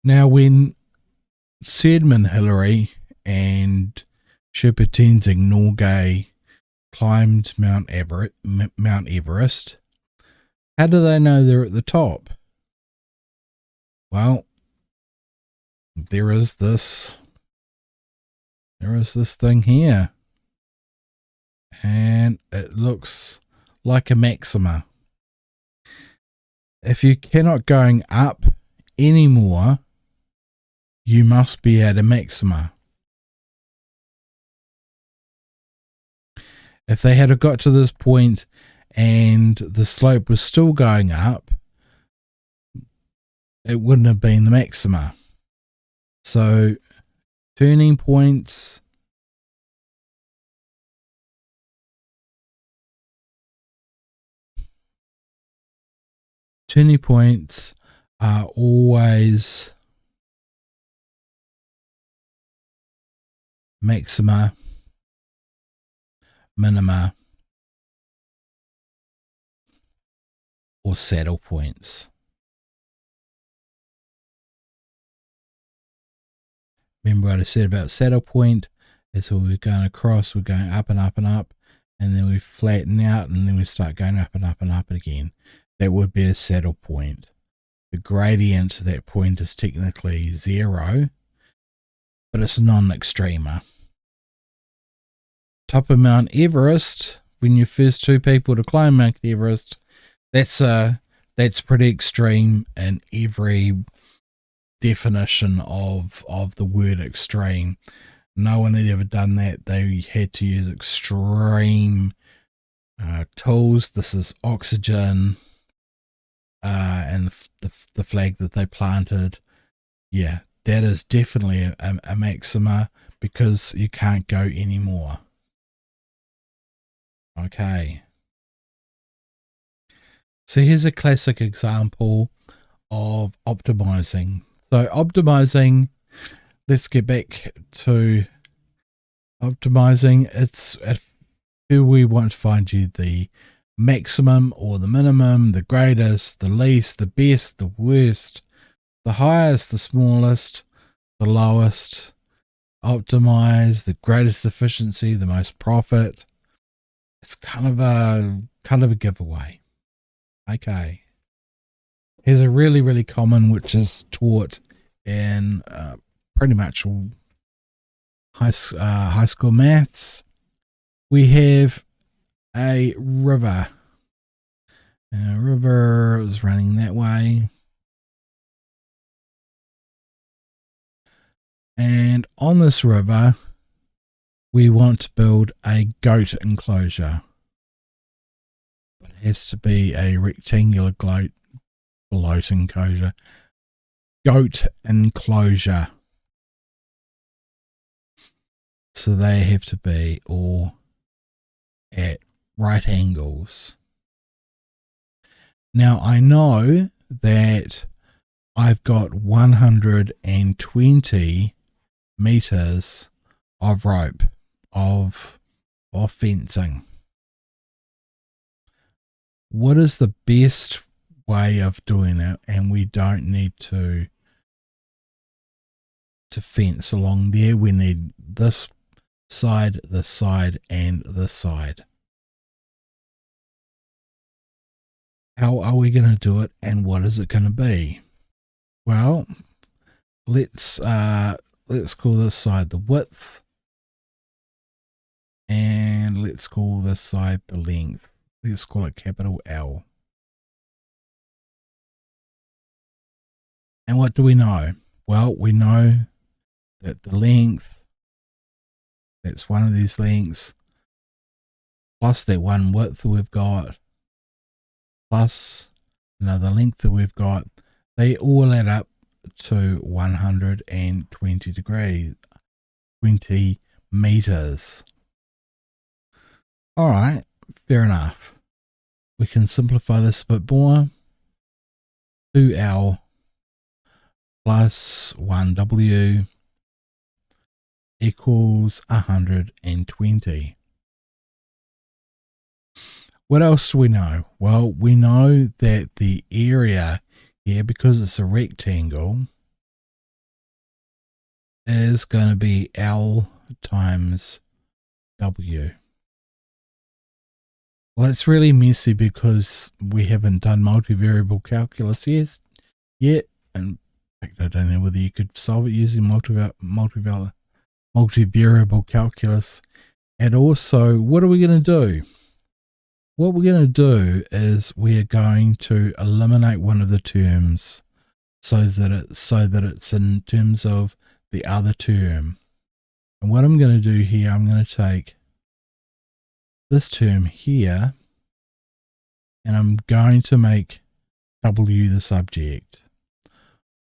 Now, when Sedman Hillary and Sherpa Tenzing Norgay climbed Mount Everest, how do they know they're at the top? Well, there is this thing here, and it looks like a Maxima. If you cannot going up anymore, you must be at a Maxima. If they had got to this point and the slope was still going up, it wouldn't have been the Maxima. So turning points, are always maxima, minima, or saddle points. Remember what I said about saddle point? It's where we're going across, we're going up and up and up, and then we flatten out, and then we start going up and up and up again. That would be a saddle point. The gradient to that point is technically 0, but it's non-extremer. Top of Mount Everest, when you're first 2 people to climb Mount Everest, that's pretty extreme in every definition of the word extreme. No one had ever done that. They had to use extreme tools. This is oxygen and the flag that they planted. Yeah, that is definitely a maxima, because you can't go anymore. Okay. So here's a classic example of optimizing. So optimizing, let's get back to optimizing. It's who we want to find you the maximum or the minimum, the greatest, the least, the best, the worst, the highest, the smallest, the lowest. Optimize the greatest efficiency, the most profit. It's kind of a giveaway. Okay. Here's a really, really common, which is taught in pretty much all high school maths. We have a river. A river is running that way. And on this river, we want to build a goat enclosure. But it has to be a rectangular goat enclosure. Goat enclosure. So they have to be all at right angles. Now I know that I've got 120 meters of rope of fencing. What is the best way of doing it? And we don't need to fence along there. We need this side, this side, and this side. How are we going to do it, and what is it going to be? Well, let's call this side the width, and let's call this side the length. Let's call it capital L. And what do we know? Well, we know that the length, that's one of these lengths, plus that one width that we've got, plus another length that we've got, they all add up to 120 degrees, 20 meters. All right, fair enough. We can simplify this a bit more. 2L plus 1W equals 120. What else do we know? Well, we know that the area here, because it's a rectangle, is going to be L times W. Well, it's really messy because we haven't done multivariable calculus yet. In fact, I don't know whether you could solve it using multivariable calculus. And also, what are we going to do? What we're going to do is we are going to eliminate one of the terms so that it's in terms of the other term. And what I'm going to do here, I'm going to take this term here and I'm going to make W the subject.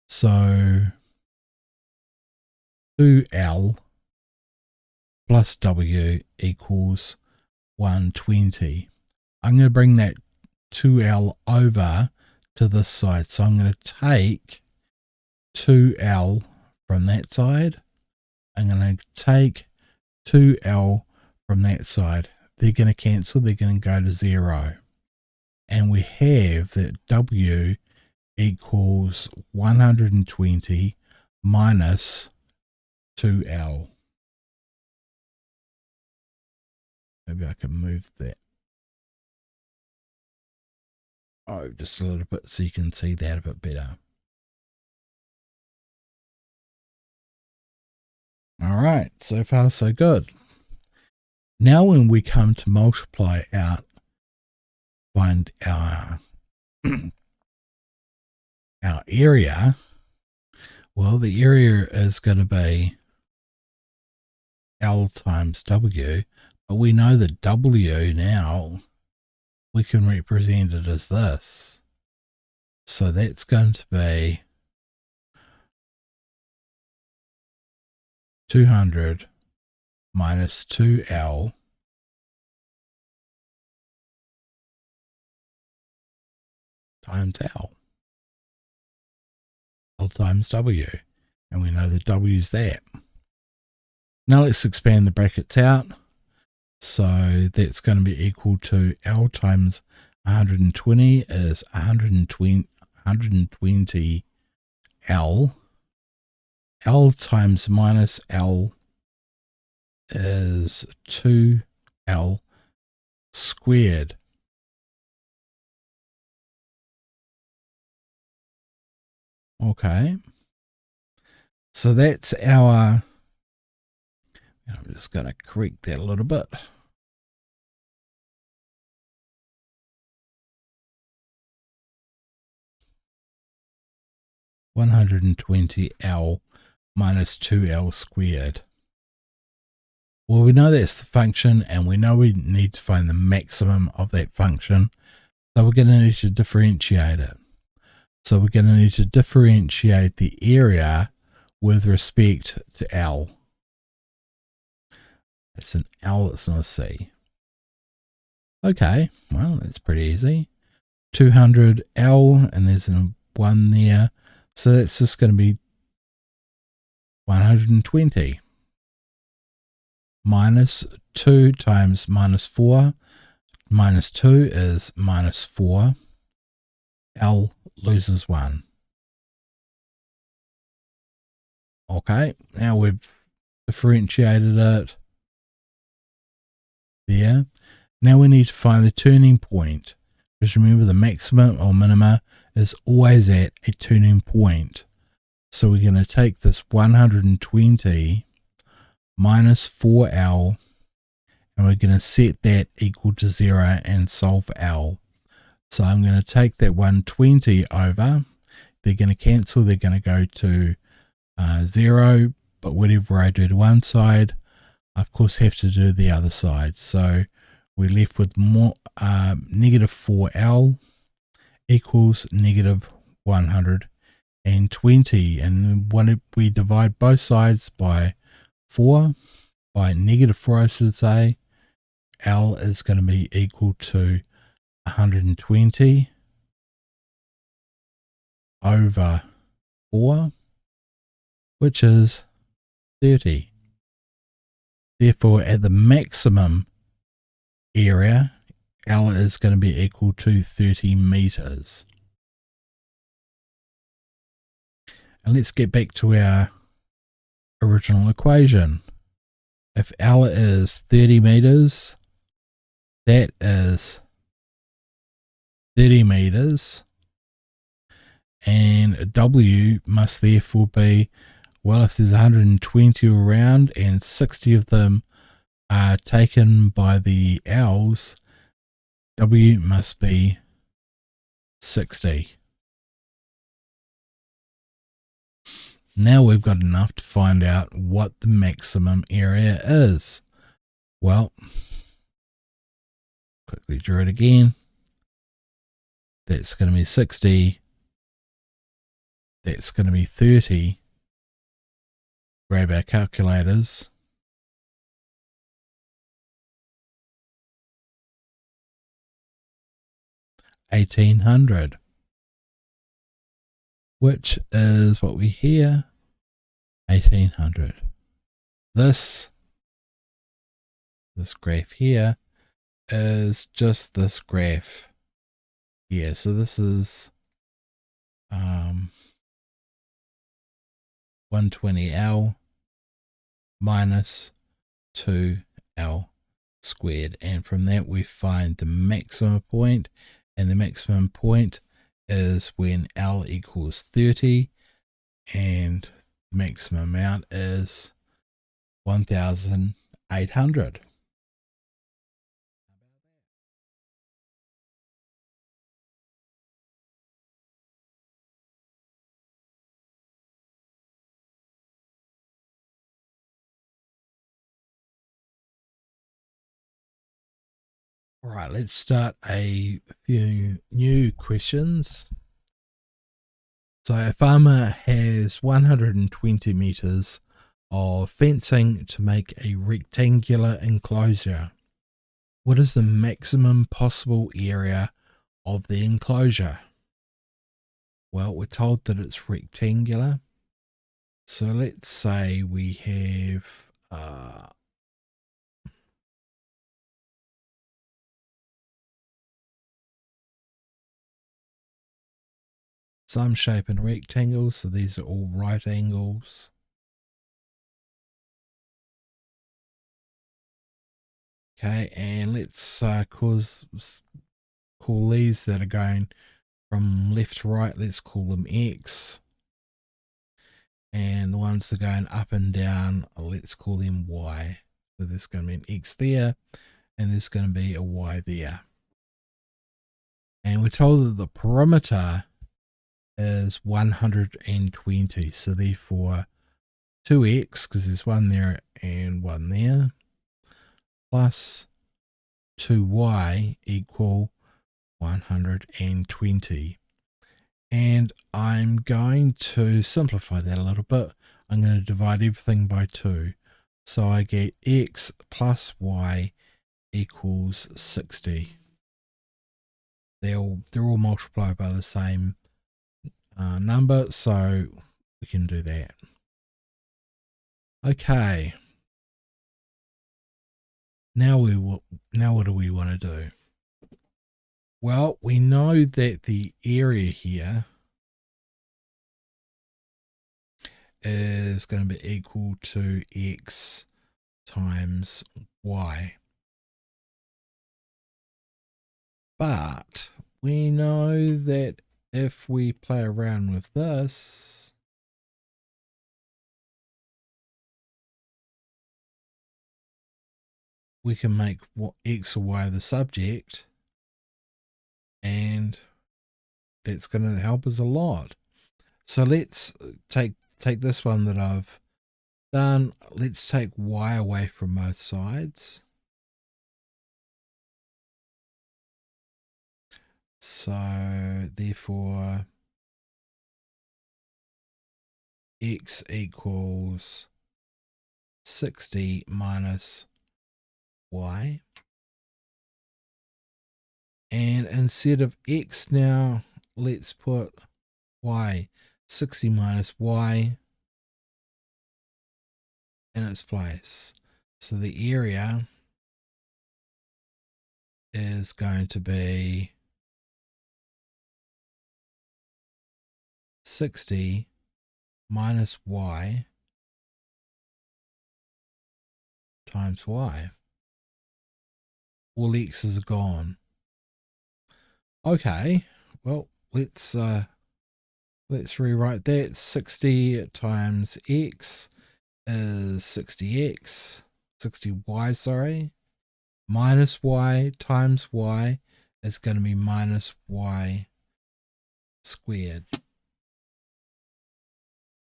So 2L plus W equals 120. I'm going to bring that 2L over to this side. So I'm going to take 2L from that side. I'm going to take 2L from that side. They're going to cancel. They're going to go to 0. And we have that W equals 120 minus 2L. Maybe I can move that. Oh, just a little bit so you can see that a bit better. All right, so far so good. Now when we come to multiply out, find our our area, well, the area is going to be L times W, but we know that W now, we can represent it as this. So that's going to be 200 minus 2L times L times W. And we know that W is that. Now let's expand the brackets out. So that's going to be equal to L times 120 is 120 L. L times minus L is 2L squared. Okay. So that's our, I'm just going to correct that a little bit. (120L minus 2L squared). Well, we know that's the function and we know we need to find the maximum of that function. So we're going to need to differentiate it. So we're going to need to differentiate the area with respect to L. It's an L, it's not a C. Okay, well, that's pretty easy. 200L, and there's a 1 there. So that's just going to be 120 minus 2 times minus 4. Minus 2 is minus 4. L loses 1. Okay, now we've differentiated it there. Now we need to find the turning point. Because remember, the maximum or minima is always at a turning point. So we're going to take this 120 minus 4L and we're going to set that equal to 0 and solve for L. So I'm going to take that 120 over. They're going to cancel. They're going to go to 0. But whatever I do to one side, I of course have to do the other side. So we're left with more negative 4L equals negative 120. And when we divide both sides by 4, by negative 4 I should say, L is going to be equal to 120 over 4, which is 30. Therefore, at the maximum area, L is going to be equal to 30 meters. And let's get back to our original equation. If L is 30 meters, that is 30 meters, and W must therefore be, well, if there's 120 around and 60 of them are taken by the L's, W must be 60. Now we've got enough to find out what the maximum area is. Well, quickly draw it again. That's going to be 60. That's going to be 30. Grab our calculators. $1,800, which is what we hear. 1,800. This graph here is just this graph. Yeah, so this is 120L minus 2L squared, and from that we find the maximum point, and the maximum point is when L equals 30, and the maximum amount is 1,800. All right, let's start a few new questions. So a farmer has 120 meters of fencing to make a rectangular enclosure. What is the maximum possible area of the enclosure? Well, we're told that it's rectangular. So let's say we have some shape in rectangles, so these are all right angles. Okay, and let's call these that are going from left to right, let's call them X. And the ones that are going up and down, let's call them Y. So there's going to be an X there, and there's going to be a Y there. And we're told that the perimeter is 120, so therefore 2x, because there's one there and one there, plus 2y equal 120. And I'm going to simplify that a little bit. I'm going to divide everything by 2. So I get x plus y equals 60. They're all multiplied by the same number, so we can do that. Okay. Now what do we want to do? Well, we know that the area here is going to be equal to x times y. But we know that if we play around with this, we can make x or y the subject, and that's going to help us a lot. So let's take this one that I've done. Let's take y away from both sides. So therefore x equals 60 minus y. And instead of x now, let's put y, 60 minus y in its place. So the area is going to be 60 minus y times y. All x's are gone. Okay, well, let's rewrite that. 60 times x is 60y, sorry, minus y times y is going to be minus y squared.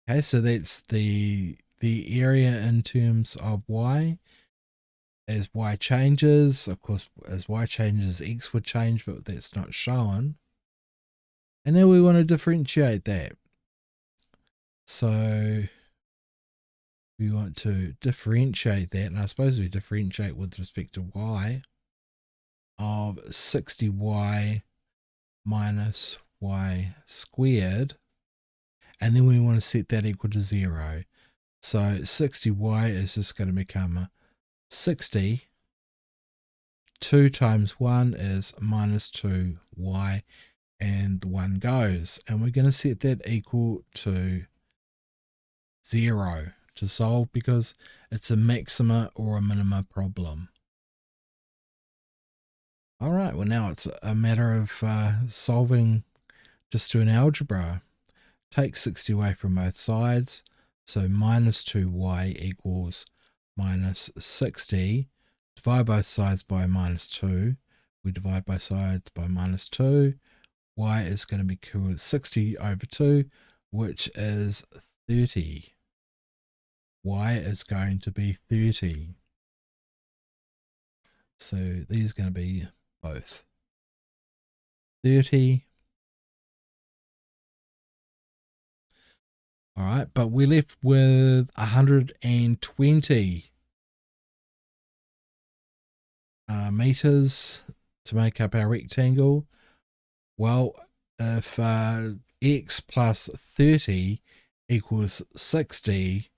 Okay, so that's the area in terms of y. As y changes, of course, as y changes, x would change, but that's not shown. And now we want to differentiate that. So we want to differentiate that, and I suppose we differentiate with respect to y of 60y minus y squared, and then we want to set that equal to 0. So 60y is just going to become 60. 2 times 1 is minus 2y, and the 1 goes, and we're going to set that equal to 0 to solve, because it's a maxima or a minima problem. All right, well, now it's a matter of solving just doing algebra. Take 60 away from both sides, so minus 2y equals minus 60. Divide both sides by minus 2. We divide both sides by minus 2. Y is going to be equal to 60 over 2, which is 30. Y is going to be 30. So these are going to be both 30. All right, but we're left with 120 meters to make up our rectangle. Well, if x plus 30 equals 60,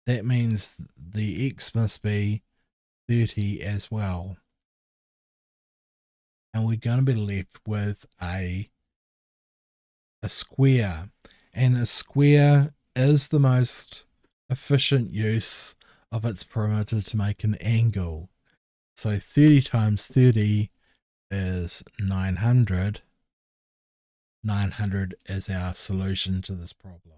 that means the x must be 30 as well. And we're going to be left with a square. And a square is the most efficient use of its perimeter to make an angle. So 30 times 30 is 900. 900 is our solution to this problem.